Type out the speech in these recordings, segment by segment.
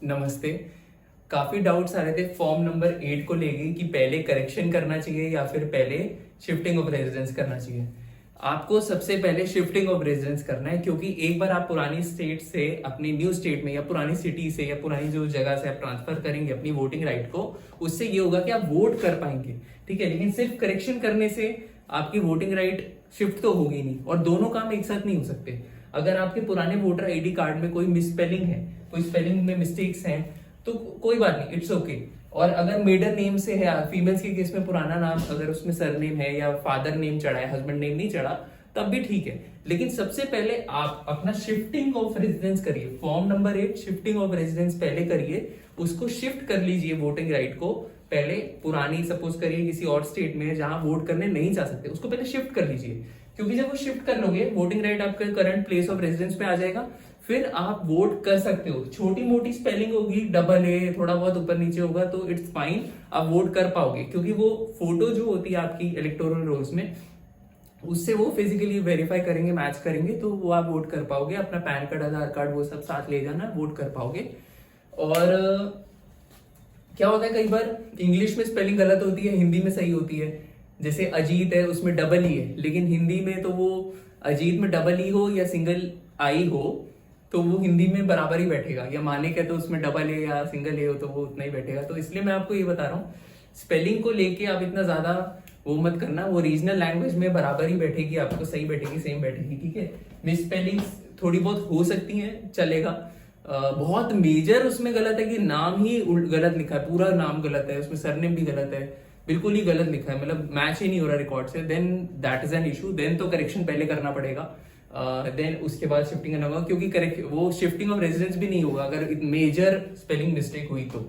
नमस्ते। काफी डाउट्स आ रहे थे फॉर्म नंबर 8 को लेके कि पहले करेक्शन करना चाहिए या फिर पहले शिफ्टिंग ऑफ रेजिडेंस करना चाहिए। आपको सबसे पहले शिफ्टिंग ऑफ रेजिडेंस करना है, क्योंकि एक बार आप पुरानी स्टेट से अपनी न्यू स्टेट में या पुरानी सिटी से या पुरानी जो जगह से आप ट्रांसफर करेंगे अपनी वोटिंग राइट को, उससे ये होगा कि आप वोट कर पाएंगे, ठीक है। लेकिन सिर्फ करेक्शन करने से आपकी वोटिंग राइट शिफ्ट तो होगी नहीं, और दोनों काम एक साथ नहीं हो सकते। अगर आपके पुराने वोटर आईडी कार्ड में कोई मिसस्पेलिंग है, कोई स्पेलिंग में मिस्टेक्स हैं, तो कोई बात नहीं, इट्स ओके। और अगर मेडर नेम से है, फीमेल्स के केस में पुराना नाम अगर उसमें सरनेम है या फादर नेम चढ़ा है, हस्बैंड नेम नहीं चढ़ा, तब भी ठीक है। लेकिन सबसे पहले आप अपना शिफ्टिंग ऑफ रेजिडेंस करिए। Form number 8 shifting of residence पहले करिए, उसको शिफ्ट कर लीजिए वोटिंग राइट को। पहले पुरानी सपोज करिए किसी और स्टेट में जहां वोट करने नहीं जा सकते, उसको पहले शिफ्ट कर लीजिए, क्योंकि जब वो शिफ्ट कर लोगे वोटिंग राइट आपके करंट प्लेस ऑफ रेजिडेंस पे आ जाएगा, फिर आप वोट कर सकते हो। छोटी मोटी स्पेलिंग होगी, डबल ए, थोड़ा बहुत ऊपर नीचे होगा तो इट्स फाइन, आप वोट कर पाओगे, क्योंकि वो फोटो जो होती है आपकी इलेक्टोरल रोल्स में, उससे वो फिजिकली वेरीफाई करेंगे, मैच करेंगे, तो वो आप वोट कर पाओगे। अपना पैन कार्ड, आधार कार्ड वो सब साथ ले जाना, वोट कर पाओगे। और क्या होता है, कई बार इंग्लिश में स्पेलिंग गलत होती है, हिंदी में सही होती है। जैसे अजीत है, उसमें डबल ई है, लेकिन हिंदी में तो वो अजीत में डबल ई हो या सिंगल आई हो तो वो हिंदी में बराबर ही बैठेगा, या मालिक है तो उसमें डबल ए या सिंगल ए हो तो वो उतना ही बैठेगा। तो इसलिए मैं आपको ये बता रहा हूँ, स्पेलिंग को लेके आप इतना ज्यादा वो मत करना, वो रीजनल लैंग्वेज में बराबर ही बैठेगी, आपको सही बैठेगी, सेम बैठेगी, ठीक है। मिस स्पेलिंग थोड़ी बहुत हो सकती हैं, चलेगा। बहुत मेजर उसमें गलत है कि नाम ही गलत लिखा है, पूरा नाम गलत है, उसमें सरनेम भी गलत है, बिल्कुल ही गलत लिखा है, मतलब मैच ही नहीं हो रहा रिकॉर्ड से, then that is an issue. Then तो करेक्शन पहले करना पड़ेगा, देन उसके बाद शिफ्टिंग करना होगा, क्योंकि करेक्ट वो शिफ्टिंग ऑफ रेजिडेंस भी नहीं होगा अगर मेजर स्पेलिंग मिस्टेक हुई तो।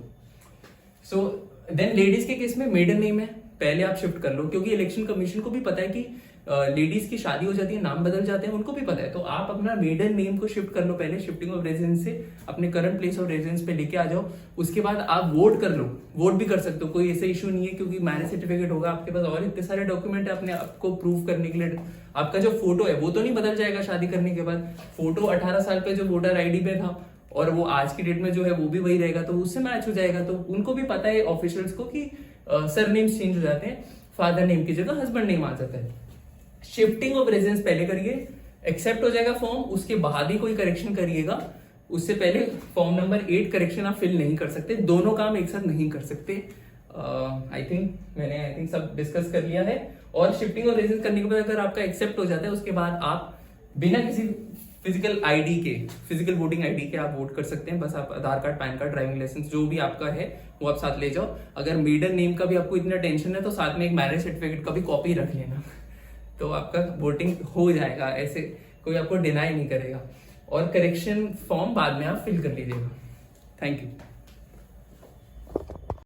सो देन लेडीज के केस में मेडन नेम है, पहले आप शिफ्ट कर लो, क्योंकि इलेक्शन कमीशन को भी पता है कि लेडीज की शादी हो जाती है, नाम बदल जाते हैं, उनको भी पता है। तो आप अपना मेडन नेम को शिफ्ट कर लो पहले, शिफ्टिंग ऑफ रेजिडेंस से अपने करंट प्लेस ऑफ रेजिडेंस पे लेके आ जाओ। उसके बाद आप वोट कर लो, वोट भी कर सकते हो, कोई ऐसा इशू नहीं है, क्योंकि मैरिज सर्टिफिकेट होगा आपके पास और इतने सारे डॉक्यूमेंट है अपने आपको प्रूव करने के लिए। आपका जो फोटो है वो तो नहीं बदल जाएगा शादी करने के बाद, फोटो 18 साल पे जो वोटर आईडी पे था और वो आज की डेट में जो है वो भी वही रहेगा, तो उससे मैच हो जाएगा। तो उनको भी पता है ऑफिशियल्स को कि सरनेम्स चेंज हो जाते हैं, फादर नेम की जगह हस्बैंड नेम आ जाता है। शिफ्टिंग ऑफ रेजिडेंस पहले करिए, एक्सेप्ट हो जाएगा फॉर्म, उसके बाद ही कोई करेक्शन करिएगा। उससे पहले फॉर्म नंबर 8 करेक्शन आप फिल नहीं कर सकते, दोनों काम एक साथ नहीं कर सकते। आई थिंक सब डिस्कस कर लिया है। और शिफ्टिंग ऑफ रेजिडेंस करने के बाद अगर आपका एक्सेप्ट हो जाता है, उसके बाद आप बिना किसी फिजिकल आईडी के, फिजिकल वोटिंग आईडी के आप वोट कर सकते हैं। बस आप Aadhaar card, PAN card, driving licence जो भी आपका है वो आप साथ ले जाओ। अगर मेडन नेम का भी आपको इतना टेंशन है तो साथ में एक मैरिज सर्टिफिकेट का भी कॉपी रख लेना, तो आपका वोटिंग हो जाएगा, ऐसे कोई आपको डिनाई नहीं करेगा। और करेक्शन फॉर्म बाद में आप फिल कर लीजिएगा। Thank you.